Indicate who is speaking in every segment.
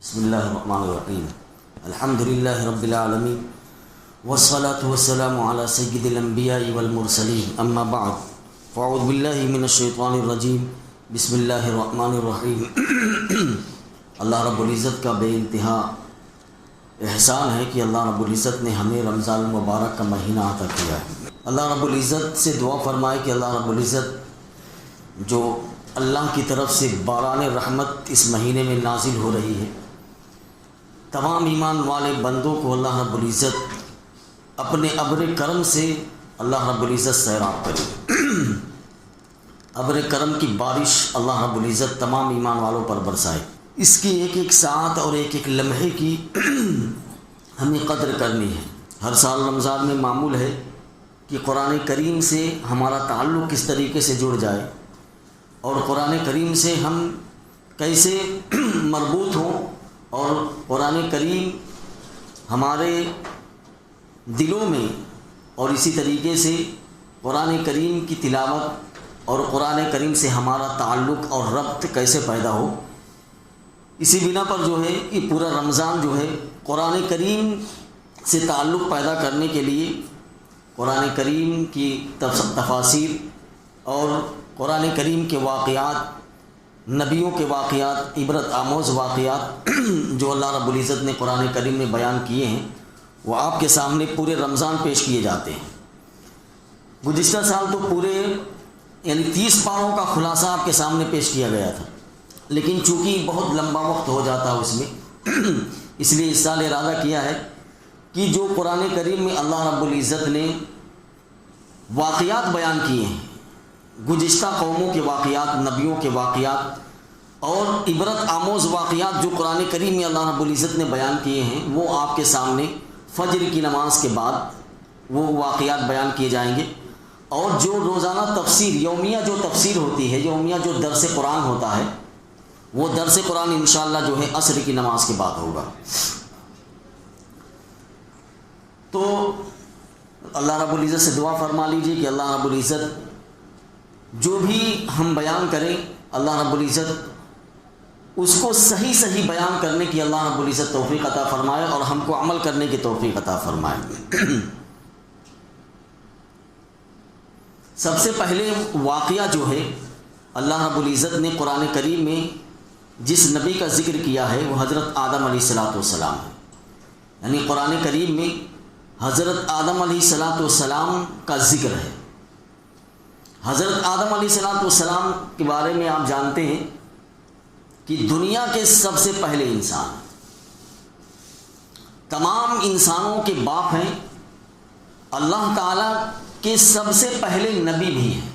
Speaker 1: بسم اللہ الرحمن الرحیم الحمد للہ رب العالمین والصلاة والسلام علی سید الانبیاء والمرسلین اما بعد فاعوذ باللہ من الشیطان الرجیم بسم اللہ الرحمن الرحیم۔ اللہ رب العزت کا بے انتہا احسان ہے کہ اللہ رب العزت نے ہمیں رمضان المبارک کا مہینہ عطا کیا ہے۔ اللہ رب العزت سے دعا فرمائے کہ اللہ رب العزت جو اللہ کی طرف سے باران رحمت اس مہینے میں نازل ہو رہی ہے، تمام ایمان والے بندوں کو اللہ رب العزت اپنے ابر کرم سے اللہ رب العزت سیراب کرے۔ ابر کرم کی بارش اللہ رب العزت تمام ایمان والوں پر برسائے۔ اس کی ایک ایک ساعت اور ایک ایک لمحے کی ہمیں قدر کرنی ہے۔ ہر سال رمضان میں معمول ہے کہ قرآن کریم سے ہمارا تعلق کس طریقے سے جڑ جائے اور قرآن کریم سے ہم کیسے مربوط ہوں اور قرآن کریم ہمارے دلوں میں اور اسی طریقے سے قرآن کریم کی تلاوت اور قرآن کریم سے ہمارا تعلق اور ربط کیسے پیدا ہو۔ اسی بنا پر جو ہے یہ پورا رمضان جو ہے قرآن کریم سے تعلق پیدا کرنے کے لیے قرآن کریم کی تفاسیر اور قرآن کریم کے واقعات، نبیوں کے واقعات، عبرت آموز واقعات جو اللہ رب العزت نے قرآن کریم میں بیان کیے ہیں، وہ آپ کے سامنے پورے رمضان پیش کیے جاتے ہیں۔ گزشتہ سال تو پورے 30 پاروں کا خلاصہ آپ کے سامنے پیش کیا گیا تھا، لیکن چونکہ بہت لمبا وقت ہو جاتا ہے اس میں، اس لیے اس سال ارادہ کیا ہے کہ جو قرآن کریم میں اللہ رب العزت نے واقعات بیان کیے ہیں، گزشتہ قوموں کے واقعات، نبیوں کے واقعات اور عبرت آموز واقعات جو قرآن کریم میں اللہ رب العزت نے بیان کیے ہیں، وہ آپ کے سامنے فجر کی نماز کے بعد وہ واقعات بیان کیے جائیں گے۔ اور جو روزانہ تفسیر، یومیہ جو تفسیر ہوتی ہے، یومیہ جو درس قرآن ہوتا ہے، وہ درس قرآن انشاءاللہ جو ہے عصر کی نماز کے بعد ہوگا۔ تو اللہ رب العزت سے دعا فرما لیجیے کہ اللہ رب العزت جو بھی ہم بیان کریں، اللہ رب العزت اس کو صحیح بیان کرنے کی اللہ رب العزت توفیق عطا فرمائے اور ہم کو عمل کرنے کی توفیق عطا فرمائے۔ سب سے پہلے واقعہ جو ہے اللہ رب العزت نے قرآن کریم میں جس نبی کا ذکر کیا ہے وہ حضرت آدم علیہ السلام ہے۔ یعنی قرآن کریم میں حضرت آدم علیہ السلام کا ذکر ہے۔ حضرت آدم علیہ السلام کے بارے میں آپ جانتے ہیں کہ دنیا کے سب سے پہلے انسان، تمام انسانوں کے باپ ہیں، اللہ تعالیٰ کے سب سے پہلے نبی بھی ہیں۔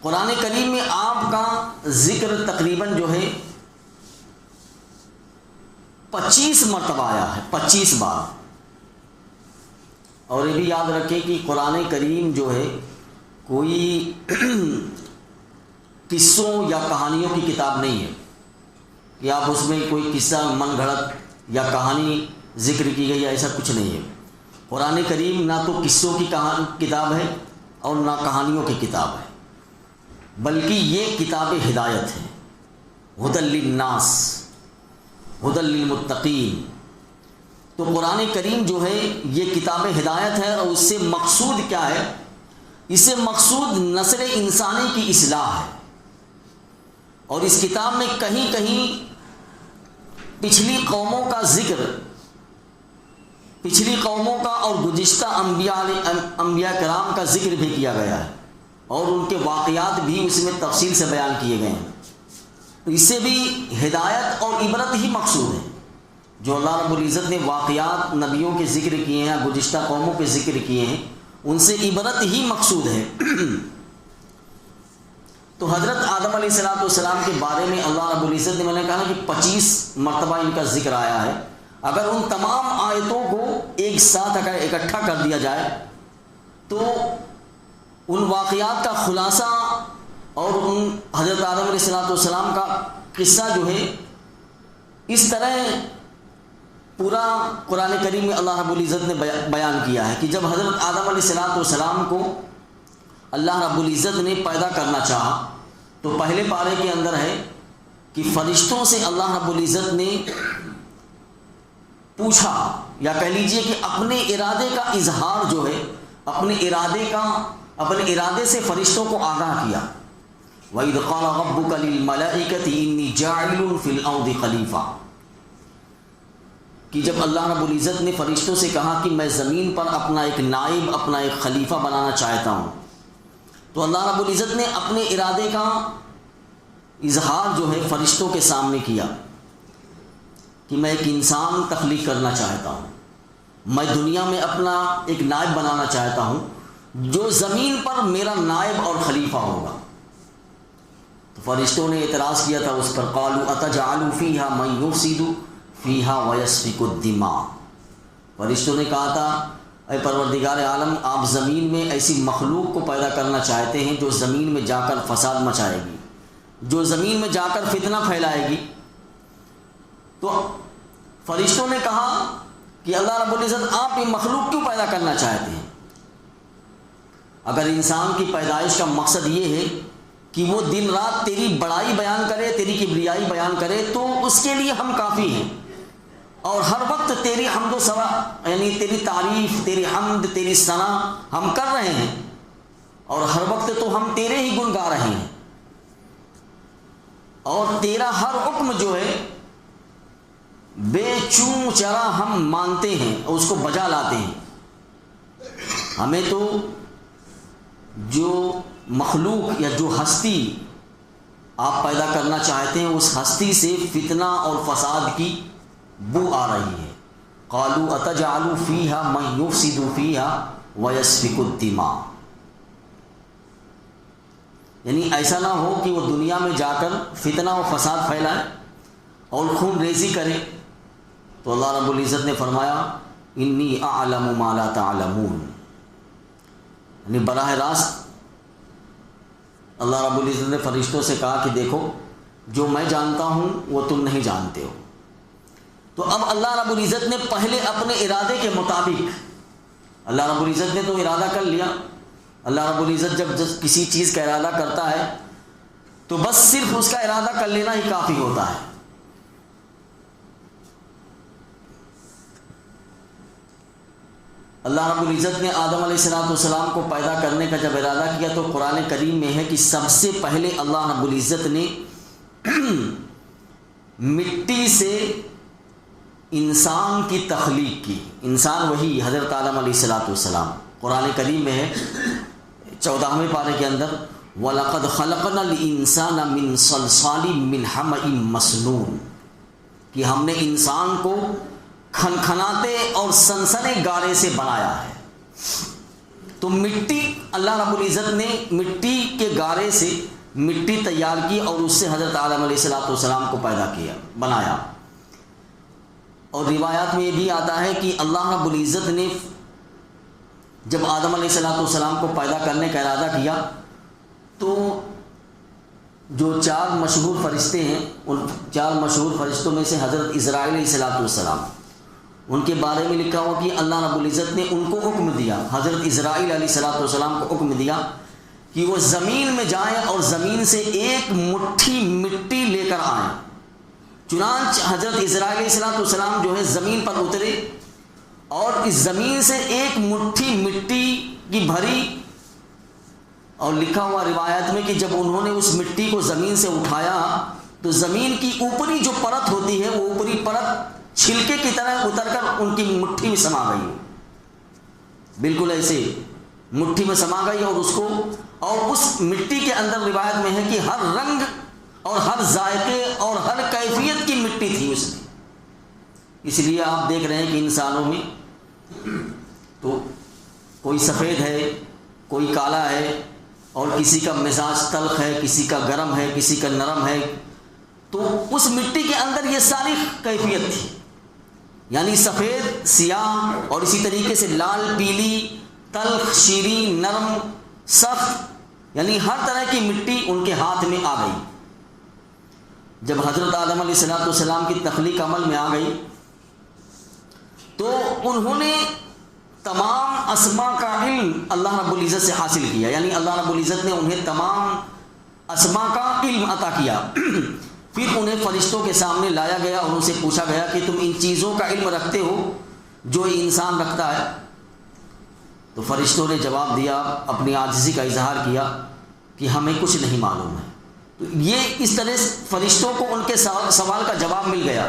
Speaker 1: قرآن کریم میں آپ کا ذکر تقریباً جو ہے 25 مرتبہ آیا ہے، 25 بار۔ اور یہ بھی یاد رکھیں کہ قرآن کریم جو ہے کوئی قصوں یا کہانیوں کی کتاب نہیں ہے کہ آپ اس میں کوئی قصہ من گھڑت یا کہانی ذکر کی گئی، ایسا کچھ نہیں ہے۔ قرآن کریم نہ تو قصوں کی کتاب ہے اور نہ کہانیوں کی کتاب ہے، بلکہ یہ کتاب ہدایت ہے، ہدی للناس ہدی للمتقین۔ تو قرآن کریم جو ہے یہ کتاب ہدایت ہے، اور اس سے مقصود کیا ہے؟ اس سے مقصود نسل انسانی کی اصلاح ہے۔ اور اس کتاب میں کہیں کہیں پچھلی قوموں کا ذکر، پچھلی قوموں کا اور گزشتہ انبیاء کرام کا ذکر بھی کیا گیا ہے، اور ان کے واقعات بھی اس میں تفصیل سے بیان کیے گئے ہیں۔ تو اس سے بھی ہدایت اور عبرت ہی مقصود ہے۔ جو اللہ رب العزت نے واقعات نبیوں کے ذکر کیے ہیں، گزشتہ قوموں کے ذکر کیے ہیں، ان سے عبرت ہی مقصود ہے۔ تو حضرت آدم علیہ السلام کے بارے میں اللہ رب العزت نے، میں نے کہا کہ 25 مرتبہ ان کا ذکر آیا ہے۔ اگر ان تمام آیتوں کو ایک ساتھ اگر اکٹھا کر دیا جائے تو ان واقعات کا خلاصہ اور ان حضرت آدم علیہ السلام کا قصہ جو ہے، اس طرح پورا قرآن کریم میں اللہ رب العزت نے بیان کیا ہے کہ جب حضرت آدم علیہ السلام کو اللہ رب العزت نے پیدا کرنا چاہا تو پہلے پارے کے اندر ہے کہ فرشتوں سے اللہ رب العزت نے پوچھا، یا کہہ لیجئے کہ اپنے ارادے کا اظہار جو ہے، اپنے ارادے سے فرشتوں کو آگاہ کیا۔ وَإِذْ قَالَ رَبُّكَ لِلْمَلَائِكَةِ إِنِّي جَاعِلٌ فِي الْأَرْضِ خَلِيفَةً، کہ جب اللہ رب العزت نے فرشتوں سے کہا کہ میں زمین پر اپنا ایک نائب، اپنا ایک خلیفہ بنانا چاہتا ہوں، تو اللہ رب العزت نے اپنے ارادے کا اظہار جو ہے فرشتوں کے سامنے کیا کہ میں ایک انسان تخلیق کرنا چاہتا ہوں، میں دنیا میں اپنا ایک نائب بنانا چاہتا ہوں جو زمین پر میرا نائب اور خلیفہ ہوگا۔ تو فرشتوں نے اعتراض کیا تھا اس پر، قالوا اتجعل فیہا من یفسد فیہا ویسفک الدماء، فرشتوں نے کہا تھا اے پروردگار عالم، آپ زمین میں ایسی مخلوق کو پیدا کرنا چاہتے ہیں جو زمین میں جا کر فساد مچائے گی، جو زمین میں جا کر فتنہ پھیلائے گی۔ تو فرشتوں نے کہا کہ اللہ رب العزت آپ یہ مخلوق کیوں پیدا کرنا چاہتے ہیں؟ اگر انسان کی پیدائش کا مقصد یہ ہے کہ وہ دن رات تیری بڑائی بیان کرے، تیری کبریائی بیان کرے، تو اس کے لیے ہم کافی ہیں، اور ہر وقت تیری حمد و ثنا، یعنی تیری تعریف، تیری حمد، تیری ثنا ہم کر رہے ہیں، اور ہر وقت تو ہم تیرے ہی گن گا رہے ہیں، اور تیرا ہر حکم جو ہے بے چوں چرا ہم مانتے ہیں اور اس کو بجا لاتے ہیں۔ ہمیں تو جو مخلوق یا جو ہستی آپ پیدا کرنا چاہتے ہیں اس ہستی سے فتنہ اور فساد کی بو آ رہی ہے۔ قالوا اتجعل فیہا من یفسد فیہا ویسفک الدماء، یعنی ایسا نہ ہو کہ وہ دنیا میں جا کر فتنہ و فساد پھیلائے اور خون ریزی کرے۔ تو اللہ رب العزت نے فرمایا انی اعلم ما لا تعلمون، یعنی براہ راست اللہ رب العزت نے فرشتوں سے کہا کہ دیکھو جو میں جانتا ہوں وہ تم نہیں جانتے ہو۔ تو اب اللہ رب العزت نے پہلے اپنے ارادے کے مطابق، اللہ رب العزت نے تو ارادہ کر لیا، اللہ رب العزت جب کسی چیز کا ارادہ کرتا ہے تو بس صرف اس کا ارادہ کر لینا ہی کافی ہوتا ہے۔ اللہ رب العزت نے آدم علیہ السلام کو پیدا کرنے کا جب ارادہ کیا تو قرآن کریم میں ہے کہ سب سے پہلے اللہ رب العزت نے مٹی سے انسان کی تخلیق کی۔ انسان وہی حضرت آدم علیہ السلام، قرآن کریم میں ہے 14ویں پارے کے اندر وَلَقَدْ خَلَقْنَا الْإِنسَانَ مِنْ صَلْصَالٍ مِّنْ حَمَإٍ مَسْنُونٍ، کہ ہم نے انسان کو کھنکھناتے اور سنسنے گارے سے بنایا ہے۔ تو مٹی، اللہ رب العزت نے مٹی کے گارے سے مٹی تیار کی اور اس سے حضرت آدم علیہ السلام کو پیدا کیا، بنایا۔ اور روایات میں یہ بھی آتا ہے کہ اللہ رب العزت نے جب آدم علیہ السلام کو پیدا کرنے کا ارادہ کیا تو جو 4 مشہور فرشتے ہیں، ان 4 مشہور فرشتوں میں سے حضرت اسرائیل علیہ السلام، ان کے بارے میں لکھا ہوا کہ اللہ رب العزت نے ان کو حکم دیا، حضرت اسرائیل علیہ السلام کو حکم دیا کہ وہ زمین میں جائیں اور زمین سے ایک مٹھی مٹی لے کر آئیں۔ چنانچہ حضرت اسرائیل علیہ السلام جو ہے زمین پر اترے اور اس زمین سے ایک مٹھی مٹی کی بھری، اور لکھا ہوا روایت میں کہ جب انہوں نے اس مٹی کو زمین سے اٹھایا تو زمین کی اوپری جو پرت ہوتی ہے وہ اوپری پرت چھلکے کی طرح اتر کر ان کی مٹھی میں سما گئی، بالکل ایسے مٹھی میں سما گئی، اور اس مٹی کے اندر روایت میں ہے کہ ہر رنگ اور ہر ذائقے اور ہر کیفیت کی مٹی تھی اس میں۔ اس لیے آپ دیکھ رہے ہیں کہ انسانوں میں تو کوئی سفید ہے، کوئی کالا ہے، اور کسی کا مزاج تلخ ہے، کسی کا گرم ہے، کسی کا نرم ہے، تو اس مٹی کے اندر یہ ساری کیفیت تھی، یعنی سفید، سیاہ، اور اسی طریقے سے لال، پیلی، تلخ، شیریں، نرم، سخت، یعنی ہر طرح کی مٹی ان کے ہاتھ میں آ گئی۔ جب حضرت آدم علیہ السلام کی تخلیق عمل میں آ گئی تو انہوں نے تمام اسماء کا علم اللہ رب العزت سے حاصل کیا، یعنی اللہ رب العزت نے انہیں تمام اسماء کا علم عطا کیا۔ پھر انہیں فرشتوں کے سامنے لایا گیا اور ان سے پوچھا گیا کہ تم ان چیزوں کا علم رکھتے ہو جو انسان رکھتا ہے؟ تو فرشتوں نے جواب دیا، اپنی عاجزی کا اظہار کیا کہ ہمیں کچھ نہیں معلوم ہے۔ تو یہ اس طرح فرشتوں کو ان کے سوال کا جواب مل گیا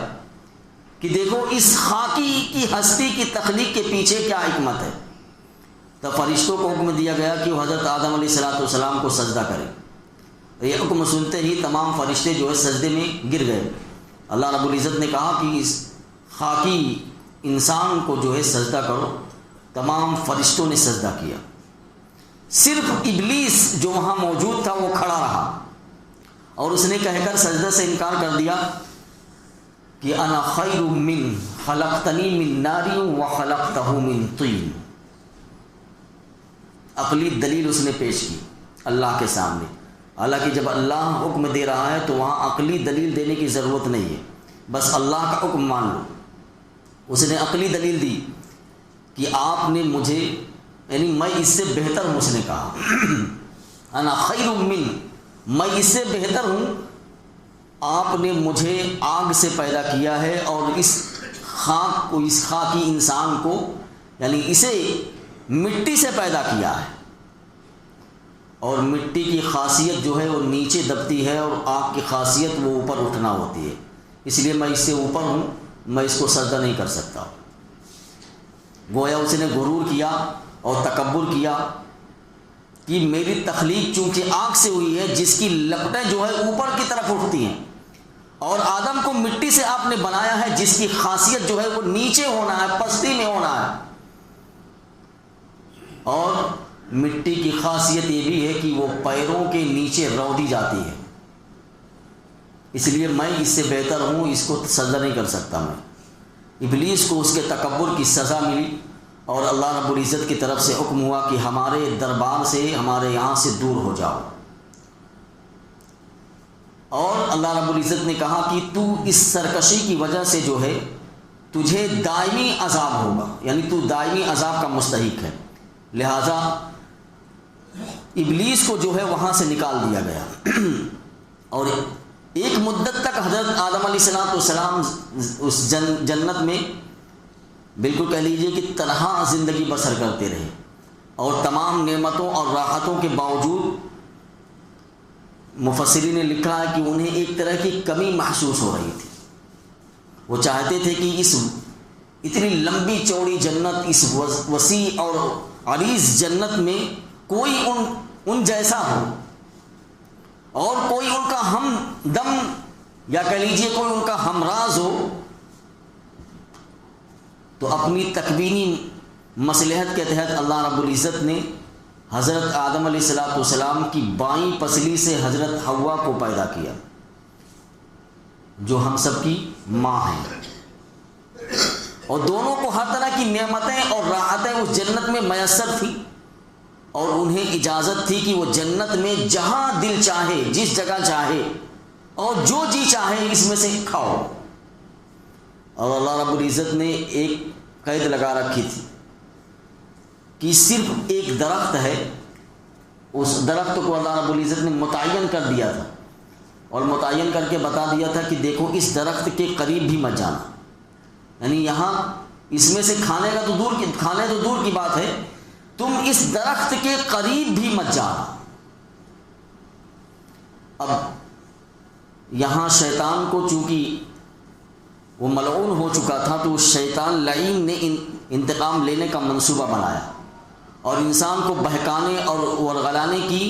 Speaker 1: کہ دیکھو اس خاکی کی ہستی کی تخلیق کے پیچھے کیا حکمت ہے۔ تب فرشتوں کو حکم دیا گیا کہ وہ حضرت آدم علیہ السلام کو سجدہ کریں۔ یہ حکم سنتے ہی تمام فرشتے جو ہے سجدے میں گر گئے۔ اللہ رب العزت نے کہا کہ اس خاکی انسان کو جو ہے سجدہ کرو۔ تمام فرشتوں نے سجدہ کیا، صرف ابلیس جو وہاں موجود تھا وہ کھڑا رہا اور اس نے کہہ کر سجدہ سے انکار کر دیا کہ انا خیر من خلقتنی من نار وخلقتہ من طین۔ عقلی دلیل اس نے پیش کی اللہ کے سامنے، حالانکہ جب اللہ حکم دے رہا ہے تو وہاں عقلی دلیل دینے کی ضرورت نہیں ہے، بس اللہ کا حکم مان لو۔ اس نے عقلی دلیل دی کہ آپ نے مجھے، یعنی میں اس سے بہتر ہوں، اس نے کہا انا خیر من، میں اس سے بہتر ہوں، آپ نے مجھے آگ سے پیدا کیا ہے اور اس خاک کو، اس خاکی انسان کو، یعنی اسے مٹی سے پیدا کیا ہے، اور مٹی کی خاصیت جو ہے وہ نیچے دبتی ہے اور آگ کی خاصیت وہ اوپر اٹھنا ہوتی ہے، اس لیے میں اس سے اوپر ہوں، میں اس کو سجدہ نہیں کر سکتا۔ گویا اس نے غرور کیا اور تکبر کیا کہ میری تخلیق چونکہ آگ سے ہوئی ہے جس کی لپٹیں جو ہے اوپر کی طرف اٹھتی ہیں، اور آدم کو مٹی سے آپ نے بنایا ہے جس کی خاصیت جو ہے وہ نیچے ہونا ہے، پستی میں ہونا ہے، اور مٹی کی خاصیت یہ بھی ہے کہ وہ پیروں کے نیچے رودی جاتی ہے، اس لیے میں اس سے بہتر ہوں، اس کو سجدہ نہیں کر سکتا میں۔ ابلیس کو اس کے تکبر کی سزا ملی اور اللہ رب العزت کی طرف سے حکم ہوا کہ ہمارے دربار سے، ہمارے یہاں سے دور ہو جاؤ، اور اللہ رب العزت نے کہا کہ تو اس سرکشی کی وجہ سے جو ہے تجھے دائمی عذاب ہوگا، یعنی تو دائمی عذاب کا مستحق ہے، لہذا ابلیس کو جو ہے وہاں سے نکال دیا گیا اور ایک مدت تک حضرت آدم علیہ السلام اس جنت میں بالکل کہہ لیجئے کہ تنہا زندگی بسر کرتے رہے، اور تمام نعمتوں اور راحتوں کے باوجود مفسرین نے لکھا ہے کہ انہیں ایک طرح کی کمی محسوس ہو رہی تھی۔ وہ چاہتے تھے کہ اس اتنی لمبی چوڑی جنت، اس وسیع اور عریض جنت میں کوئی ان جیسا ہو، اور کوئی ان کا ہم دم یا کہہ لیجیے کوئی ان کا ہمراز ہو، تو اپنی تکوینی مصلحت کے تحت اللہ رب العزت نے حضرت آدم علیہ السلام کی بائیں پسلی سے حضرت حوا کو پیدا کیا جو ہم سب کی ماں ہیں، اور دونوں کو ہر طرح کی نعمتیں اور راحتیں اس جنت میں میسر تھی، اور انہیں اجازت تھی کہ وہ جنت میں جہاں دل چاہے، جس جگہ چاہے اور جو جی چاہے اس میں سے کھاؤ۔ اور اللہ رب العزت نے ایک قید لگا رکھی تھی کہ صرف ایک درخت ہے، اس درخت کو اللہ رب العزت نے متعین کر دیا تھا، اور متعین کر کے بتا دیا تھا کہ دیکھو اس درخت کے قریب بھی مت جانا، یعنی یہاں اس میں سے کھانے تو دور کی بات ہے، تم اس درخت کے قریب بھی مت جانا۔ اب یہاں شیطان کو چونکہ وہ ملعون ہو چکا تھا تو شیطان لعین نے انتقام لینے کا منصوبہ بنایا، اور انسان کو بہکانے اور ورغلانے کی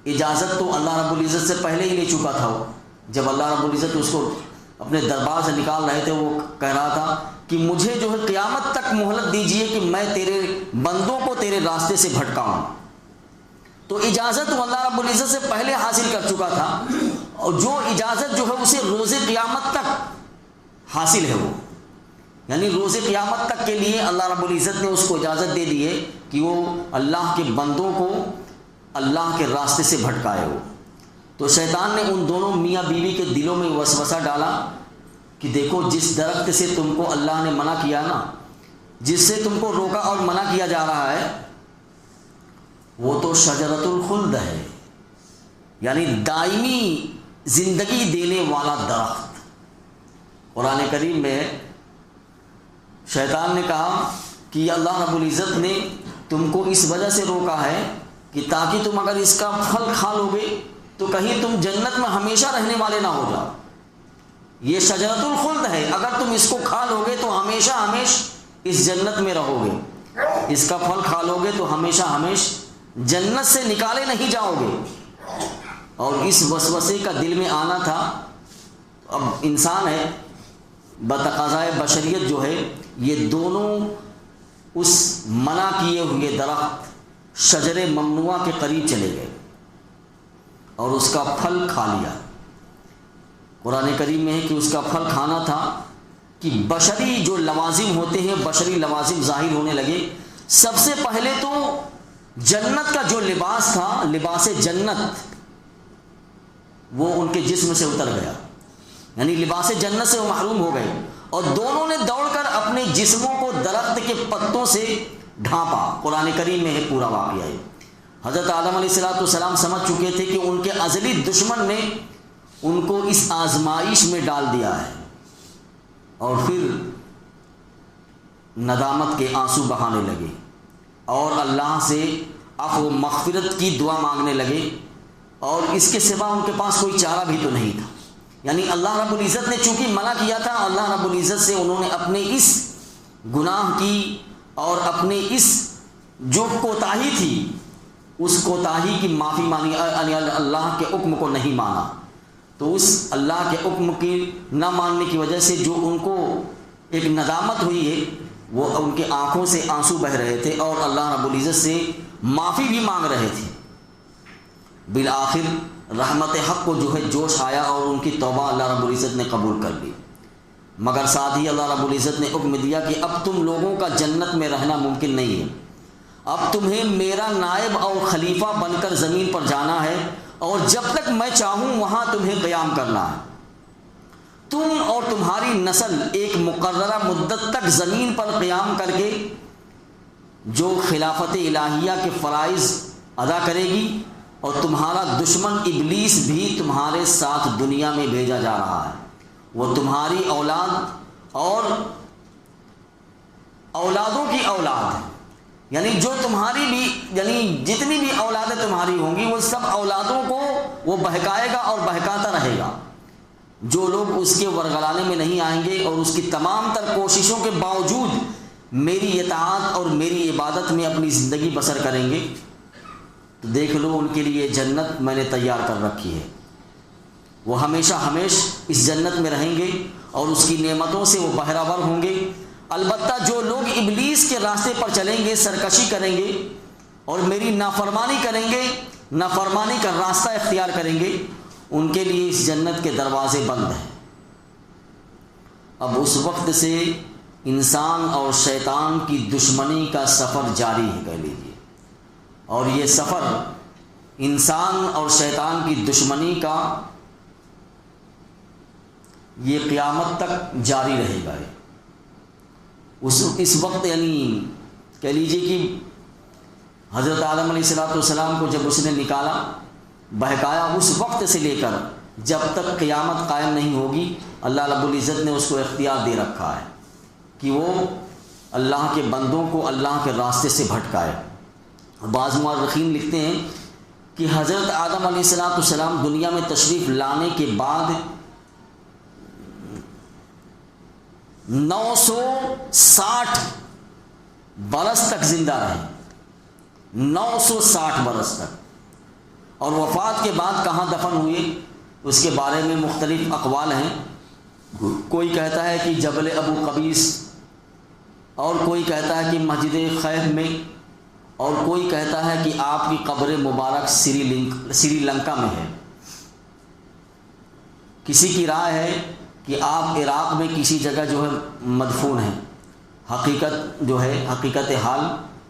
Speaker 1: اجازت تو اللہ رب العزت سے پہلے ہی لے چکا تھا۔ وہ جب اللہ رب العزت اس کو اپنے دربار سے نکال رہے تھے، وہ کہہ رہا تھا کہ مجھے جو ہے قیامت تک مہلت دیجئے کہ میں تیرے بندوں کو تیرے راستے سے بھٹکاؤں۔ تو اجازت وہ اللہ رب العزت سے پہلے حاصل کر چکا تھا، اور جو اجازت جو ہے اسے روز قیامت تک حاصل ہے، وہ یعنی روز قیامت تک کے لیے اللہ رب العزت نے اس کو اجازت دے دی ہے کہ وہ اللہ کے بندوں کو اللہ کے راستے سے بھٹکائے ہو۔ تو شیطان نے ان دونوں میاں بیوی کے دلوں میں وسوسہ ڈالا کہ دیکھو جس درخت سے تم کو اللہ نے منع کیا نا، جس سے تم کو روکا اور منع کیا جا رہا ہے، وہ تو شجرۃ الخلد ہے، یعنی دائمی زندگی دینے والا درخت۔ قرآن کریم میں شیطان نے کہا کہ اللہ رب العزت نے تم کو اس وجہ سے روکا ہے کہ تاکہ تم اگر اس کا پھل کھا لو گے تو کہیں تم جنت میں ہمیشہ رہنے والے نہ ہو جاؤ۔ یہ شجرۃ الخلد ہے، اگر تم اس کو کھا لو گے تو ہمیشہ اس جنت میں رہو گے، اس کا پھل کھا لو گے تو ہمیشہ جنت سے نکالے نہیں جاؤ گے۔ اور اس وسوسے کا دل میں آنا تھا۔ اب انسان ہے، بتقاضائے بشریت جو ہے، یہ دونوں اس منع کیے ہوئے درخت شجر ممنوعہ کے قریب چلے گئے اور اس کا پھل کھا لیا۔ قرآن کریم میں ہے کہ اس کا پھل کھانا تھا کہ بشری جو لوازم ہوتے ہیں، بشری لوازم ظاہر ہونے لگے۔ سب سے پہلے تو جنت کا جو لباس تھا، لباس جنت، وہ ان کے جسم سے اتر گیا، یعنی لباس جنت سے وہ محروم ہو گئے، اور دونوں نے دوڑ کر اپنے جسموں کو درخت کے پتوں سے ڈھانپا۔ قرآن کریم میں ہے پورا واقعہ ہے۔ حضرت آدم علیہ السلام سمجھ چکے تھے کہ ان کے ازلی دشمن نے ان کو اس آزمائش میں ڈال دیا ہے، اور پھر ندامت کے آنسو بہانے لگے اور اللہ سے عفو و مغفرت کی دعا مانگنے لگے، اور اس کے سوا ان کے پاس کوئی چارہ بھی تو نہیں تھا۔ یعنی اللہ رب العزت نے چونکہ منع کیا تھا، اللہ رب العزت سے انہوں نے اپنے اس گناہ کی اور اپنے اس جو کوتاہی تھی، اس کوتاہی کی معافی مانگی، یعنی اللہ کے حکم کو نہیں مانا۔ تو اس اللہ کے حکم کی نہ ماننے کی وجہ سے جو ان کو ایک ندامت ہوئی ہے، وہ ان کے آنکھوں سے آنسو بہہ رہے تھے اور اللہ رب العزت سے معافی بھی مانگ رہے تھے۔ بالآخر رحمت حق کو جو ہے جوش آیا اور ان کی توبہ اللہ رب العزت نے قبول کر لی، مگر ساتھ ہی اللہ رب العزت نے حکم دیا کہ اب تم لوگوں کا جنت میں رہنا ممکن نہیں ہے، اب تمہیں میرا نائب اور خلیفہ بن کر زمین پر جانا ہے، اور جب تک میں چاہوں وہاں تمہیں قیام کرنا ہے۔ تم اور تمہاری نسل ایک مقررہ مدت تک زمین پر قیام کر کے جو خلافت الہیہ کے فرائض ادا کرے گی، اور تمہارا دشمن ابلیس بھی تمہارے ساتھ دنیا میں بھیجا جا رہا ہے۔ وہ تمہاری اولاد اور اولادوں کی اولاد ہے، یعنی جو تمہاری بھی، یعنی جتنی بھی اولادیں تمہاری ہوں گی، وہ سب اولادوں کو وہ بہکائے گا اور بہکاتا رہے گا۔ جو لوگ اس کے ورگلانے میں نہیں آئیں گے اور اس کی تمام تر کوششوں کے باوجود میری اطاعت اور میری عبادت میں اپنی زندگی بسر کریں گے، تو دیکھ لو ان کے لیے جنت میں نے تیار کر رکھی ہے۔ وہ ہمیشہ اس جنت میں رہیں گے اور اس کی نعمتوں سے وہ بہرہ ور ہوں گے۔ البتہ جو لوگ ابلیس کے راستے پر چلیں گے، سرکشی کریں گے اور میری نافرمانی کریں گے، نافرمانی کا راستہ اختیار کریں گے، ان کے لیے اس جنت کے دروازے بند ہیں۔ اب اس وقت سے انسان اور شیطان کی دشمنی کا سفر جاری ہے، کہہ لیجیے، اور یہ سفر انسان اور شیطان کی دشمنی کا یہ قیامت تک جاری رہے گا۔ اس وقت یعنی کہہ لیجیے کہ حضرت آدم علیہ السلام کو جب اس نے نکالا، بہکایا، اس وقت سے لے کر جب تک قیامت قائم نہیں ہوگی، اللہ رب العزت نے اس کو اختیار دے رکھا ہے کہ وہ اللہ کے بندوں کو اللہ کے راستے سے بھٹکائے۔ بعض مورخین لکھتے ہیں کہ حضرت آدم علیہ السلام دنیا میں تشریف لانے کے بعد 960 برس تک زندہ رہے، 960 برس تک، اور وفات کے بعد کہاں دفن ہوئے اس کے بارے میں مختلف اقوال ہیں۔ کوئی کہتا ہے کہ جبل ابو قبیس، اور کوئی کہتا ہے کہ مسجد خیف میں، اور کوئی کہتا ہے کہ آپ کی قبر مبارک سری لنکا میں ہے۔ کسی کی رائے ہے کہ آپ عراق میں کسی جگہ جو ہے مدفون ہیں۔ حقیقت جو ہے، حقیقت حال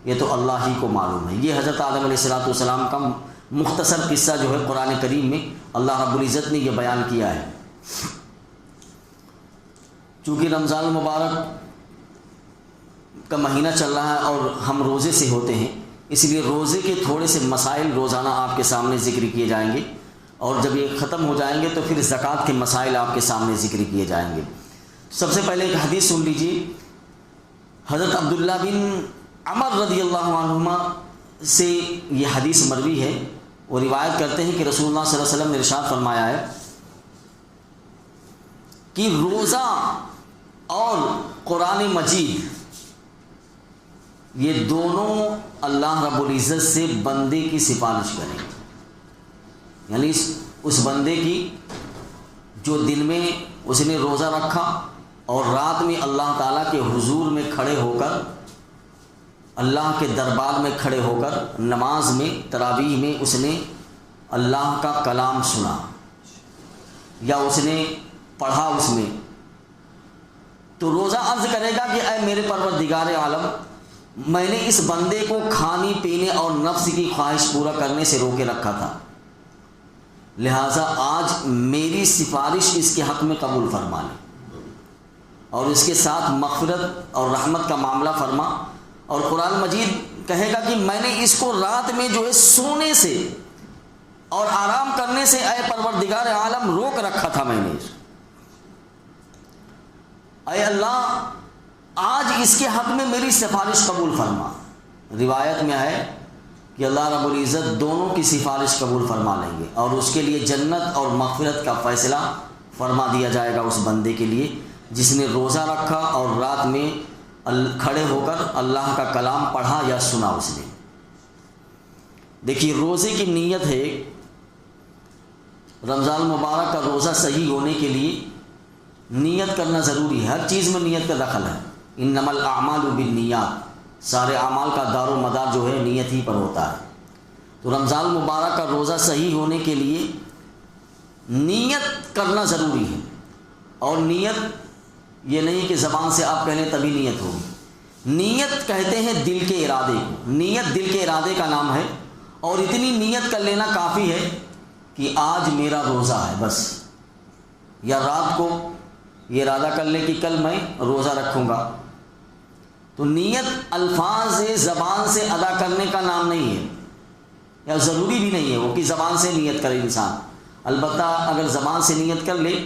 Speaker 1: یہ تو اللہ ہی کو معلوم ہے۔ یہ حضرت آدم علیہ السلام کا مختصر قصہ جو ہے قرآن کریم میں اللہ رب العزت نے یہ بیان کیا ہے۔ چونکہ رمضان المبارک کا مہینہ چل رہا ہے اور ہم روزے سے ہوتے ہیں، اس لیے روزے کے تھوڑے سے مسائل روزانہ آپ کے سامنے ذکر کیے جائیں گے، اور جب یہ ختم ہو جائیں گے تو پھر زکوٰۃ کے مسائل آپ کے سامنے ذکر کیے جائیں گے۔ سب سے پہلے ایک حدیث سن لیجیے۔ حضرت عبداللہ بن عمر رضی اللہ عنہما سے یہ حدیث مروی ہے، وہ روایت کرتے ہیں کہ رسول اللہ صلی اللہ علیہ وسلم نے ارشاد فرمایا ہے کہ روزہ اور قرآن مجید یہ دونوں اللہ رب العزت سے بندے کی سفارش کریں، یعنی اس بندے کی جو دن میں اس نے روزہ رکھا اور رات میں اللہ تعالیٰ کے حضور میں کھڑے ہو کر، اللہ کے دربار میں کھڑے ہو کر نماز میں تراویح میں اس نے اللہ کا کلام سنا یا اس نے پڑھا اس میں، تو روزہ عرض کرے گا کہ اے میرے پروردگار عالم، میں نے اس بندے کو کھانے پینے اور نفس کی خواہش پورا کرنے سے روکے رکھا تھا، لہٰذا آج میری سفارش اس کے حق میں قبول فرما لے اور اس کے ساتھ مغفرت اور رحمت کا معاملہ فرما۔ اور قرآن مجید کہے گا کہ میں نے اس کو رات میں جو ہے سونے سے اور آرام کرنے سے اے پروردگار عالم روک رکھا تھا میں نے اس کو، اے اللہ آج اس کے حق میں میری سفارش قبول فرما۔ روایت میں ہے کہ اللہ رب العزت دونوں کی سفارش قبول فرما لیں گے اور اس کے لیے جنت اور مغفرت کا فیصلہ فرما دیا جائے گا اس بندے کے لیے جس نے روزہ رکھا اور رات میں کھڑے ہو کر اللہ کا کلام پڑھا یا سنا اس نے۔ دیکھیے روزے کی نیت ہے، رمضان مبارک کا روزہ صحیح ہونے کے لیے نیت کرنا ضروری ہے، ہر چیز میں نیت کا دخل ہے۔ انما الاعمال بالنیات، سارے اعمال کا دار و مدار جو ہے نیت ہی پر ہوتا ہے۔ تو رمضان مبارک کا روزہ صحیح ہونے کے لیے نیت کرنا ضروری ہے، اور نیت یہ نہیں کہ زبان سے آپ کہہ لیں تبھی نیت ہوگی، نیت کہتے ہیں دل کے ارادے کو، نیت دل کے ارادے کا نام ہے، اور اتنی نیت کر لینا کافی ہے کہ آج میرا روزہ ہے بس، یا رات کو یہ ارادہ کر لیں کہ کل میں روزہ رکھوں گا۔ تو نیت الفاظ زبان سے ادا کرنے کا نام نہیں ہے، یا ضروری بھی نہیں ہے وہ کہ زبان سے نیت کرے انسان، البتہ اگر زبان سے نیت کر لے،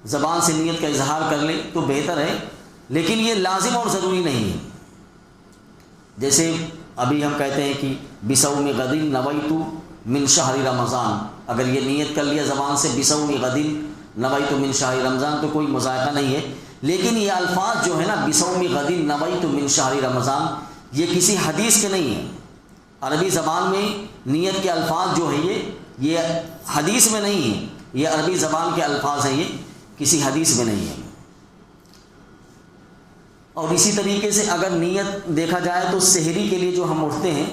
Speaker 1: زبان سے نیت کا اظہار کر لے تو بہتر ہے، لیکن یہ لازم اور ضروری نہیں ہے۔ جیسے ابھی ہم کہتے ہیں کہ بصوم غد نویت من شہر رمضان، اگر یہ نیت کر لیا زبان سے بصوم غد نویت من شہر رمضان تو کوئی مذائقہ نہیں ہے، لیکن یہ الفاظ جو ہے نا بصوم غد نویت من شہر رمضان، یہ کسی حدیث کے نہیں ہیں۔ عربی زبان میں نیت کے الفاظ جو ہے یہ حدیث میں نہیں ہیں، یہ عربی زبان کے الفاظ ہیں، یہ کسی حدیث میں نہیں ہے۔ اور اسی طریقے سے اگر نیت دیکھا جائے تو سحری کے لیے جو ہم اٹھتے ہیں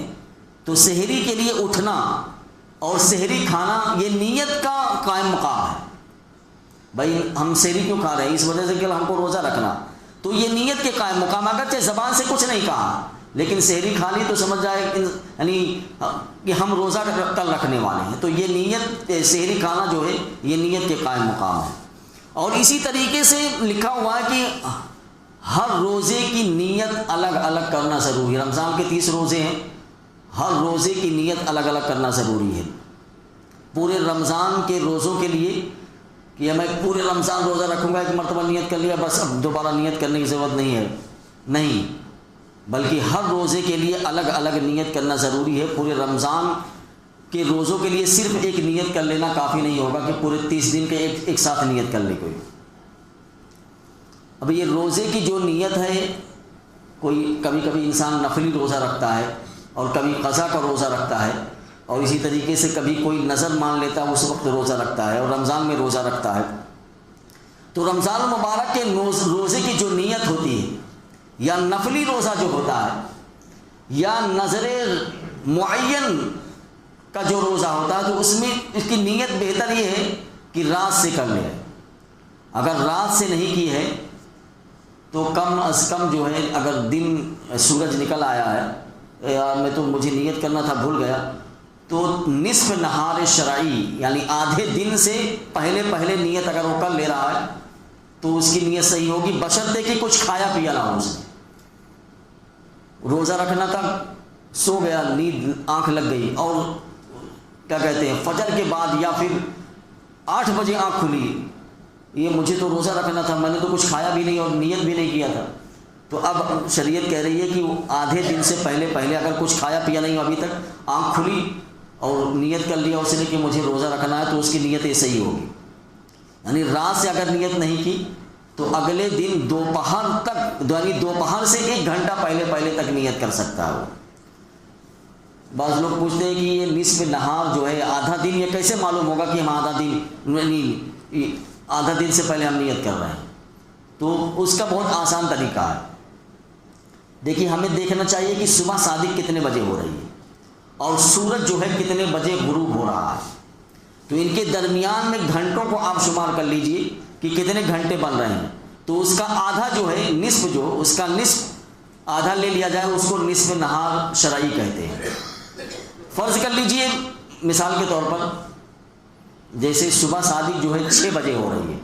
Speaker 1: تو سحری کے لیے اٹھنا اور سحری کھانا یہ نیت کا قائم مقام ہے۔ بھائی ہم سحری کیوں کھا رہے ہیں؟ اس وجہ سے کہ ہم کو روزہ رکھنا، تو یہ نیت کے قائم مقام، اگرچہ زبان سے کچھ نہیں کہا لیکن سحری کھا لی تو سمجھ جائے یعنی کہ ہم روزہ کل رکھنے والے ہیں، تو یہ نیت سحری کھانا جو ہے یہ نیت کے قائم مقام ہے۔ اور اسی طریقے سے لکھا ہوا ہے کہ ہر روزے کی نیت الگ الگ کرنا ضروری ہے۔ رمضان کے 30 روزے ہیں، ہر روزے کی نیت الگ الگ کرنا ضروری ہے۔ پورے رمضان کے روزوں کے لیے کہ میں پورے رمضان روزہ رکھوں گا، ایک مرتبہ نیت کر لیا بس اب دوبارہ نیت کرنے کی ضرورت نہیں ہے، نہیں، بلکہ ہر روزے کے لیے الگ الگ نیت کرنا ضروری ہے۔ پورے رمضان کے روزوں کے لیے صرف ایک نیت کر لینا کافی نہیں ہوگا کہ پورے 30 دن کے ایک ساتھ نیت کر لے کوئی۔ اب یہ روزے کی جو نیت ہے، کوئی کبھی کبھی انسان نفلی روزہ رکھتا ہے اور کبھی قضا کا روزہ رکھتا ہے، اور اسی طریقے سے کبھی کوئی نظر مان لیتا ہے اس وقت روزہ رکھتا ہے، اور رمضان میں روزہ رکھتا ہے۔ تو رمضان المبارک کے روزے کی جو نیت ہوتی ہے، یا نفلی روزہ جو ہوتا ہے، یا نظر معین کا جو روزہ ہوتا ہے، تو اس میں اس کی نیت بہتر یہ ہے کہ رات سے کر لے۔ اگر رات سے نہیں کی ہے تو کم از کم جو ہے، اگر دن سورج نکل آیا ہے، یار میں تو مجھے نیت کرنا تھا بھول گیا، تو نصف نہار شرعی یعنی آدھے دن سے پہلے نیت اگر وہ کر لے رہا ہے تو اس کی نیت صحیح ہوگی، بشرطے کہ کچھ کھایا پیا نہ ہو۔ اس نے روزہ رکھنا تھا، سو گیا، نیند آنکھ لگ گئی، اور کیا کہتے ہیں فجر کے بعد یا پھر 8 بجے آنکھ کھلی، یہ مجھے تو روزہ رکھنا تھا، میں نے تو کچھ کھایا بھی نہیں اور نیت بھی نہیں کیا تھا. تو اب شریعت کہہ رہی ہے کہ آدھے دن سے پہلے اگر کچھ کھایا پیا نہیں ابھی تک، آنکھ کھلی اور نیت کر لیا اس نے کہ مجھے روزہ رکھنا ہے، تو اس کی نیت ایسے ہی ہوگی. یعنی رات سے اگر نیت نہیں کی تو اگلے دن دوپہر تک، یعنی دوپہر سے 1 گھنٹہ پہلے تک نیت کر سکتا ہے وہ. بعض لوگ پوچھتے ہیں کہ یہ نصف نہار جو ہے آدھا دن، یہ کیسے معلوم ہوگا کہ ہم آدھا دن سے پہلے ہم نیت کر رہے ہیں؟ تو اس کا بہت آسان طریقہ ہے. دیکھیے ہمیں دیکھنا چاہیے کہ صبح صادق کتنے بجے ہو رہی ہے اور سورج جو ہے کتنے بجے غروب ہو رہا ہے. تو ان کے درمیان میں گھنٹوں کو آپ شمار کر لیجئے کہ کتنے گھنٹے بن رہے ہیں. تو اس کا آدھا جو ہے نصف، جو اس کا نصف آدھا لے لیا جائے، اس کو نصف نہار شرعی کہتے ہیں. فرض کر لیجئے مثال کے طور پر جیسے صبح صادق جو ہے 6 بجے ہو رہی ہے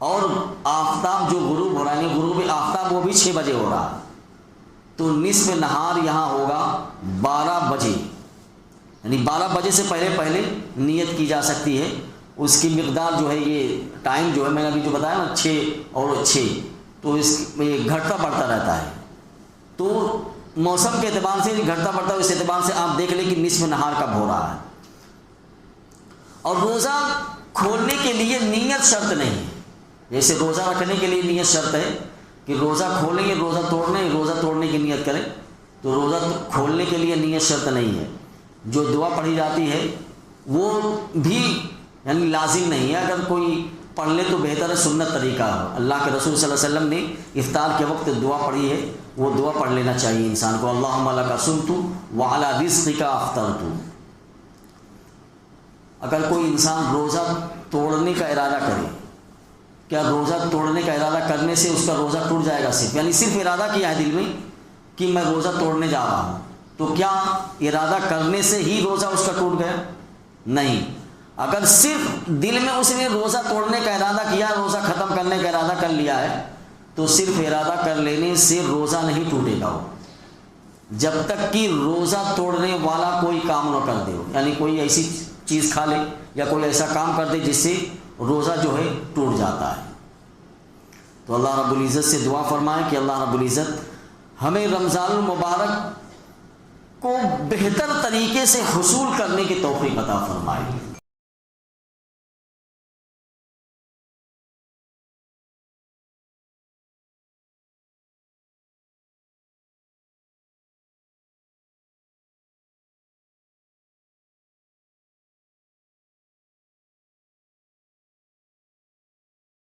Speaker 1: اور آفتاب جو غروب ہو رہا ہے، غروب آفتاب وہ بھی 6 بجے ہو رہا ہے، تو نصف نہار یہاں ہوگا 12 بجے. یعنی 12 بجے سے پہلے نیت کی جا سکتی ہے. اس کی مقدار جو ہے، یہ ٹائم جو ہے میں نے ابھی جو بتایا نا 6 اور 6، تو اس میں گھٹتا بڑھتا رہتا ہے. تو موسم کے اعتبار سے گھٹتا بڑھتا ہے، اس اعتبار سے آپ دیکھ لیں کہ نصف نہار کب ہو رہا ہے. اور روزہ کھولنے کے لیے نیت شرط نہیں ہے. جیسے روزہ رکھنے کے لیے نیت شرط ہے کہ روزہ کھولیں گے، روزہ توڑنے کی نیت کریں. تو روزہ کھولنے کے لیے نیت شرط نہیں ہے. جو دعا پڑھی جاتی ہے وہ بھی یعنی لازم نہیں ہے. اگر کوئی پڑھ لے تو بہتر ہے، سنت طریقہ ہے. اللہ کے رسول صلی اللہ علیہ وسلم نے افطار کے وقت دعا پڑھی ہے، وہ دعا پڑھ لینا چاہیے انسان کو. اللہم لک صمت وعلی رزقک افطرت. اگر کوئی انسان روزہ توڑنے کا ارادہ کرے، کیا روزہ توڑنے کا ارادہ کرنے سے اس کا روزہ ٹوٹ جائے گا؟ یعنی صرف ارادہ کیا ہے دل میں کہ میں روزہ توڑنے جا رہا ہوں، تو کیا ارادہ کرنے سے ہی روزہ اس کا ٹوٹ گیا؟ نہیں. اگر صرف دل میں اس نے روزہ توڑنے کا ارادہ کیا، روزہ ختم کرنے کا ارادہ کر لیا ہے، تو صرف ارادہ کر لینے سے روزہ نہیں ٹوٹے گا وہ، جب تک کہ روزہ توڑنے والا کوئی کام نہ کر دے. یعنی کوئی ایسی چیز کھا لے یا کوئی ایسا کام کر دے جس سے روزہ جو ہے ٹوٹ جاتا ہے. تو اللہ رب العزت سے دعا فرمائے کہ اللہ رب العزت ہمیں رمضان المبارک کو بہتر طریقے سے حصول کرنے کی توفیق عطا فرمائے.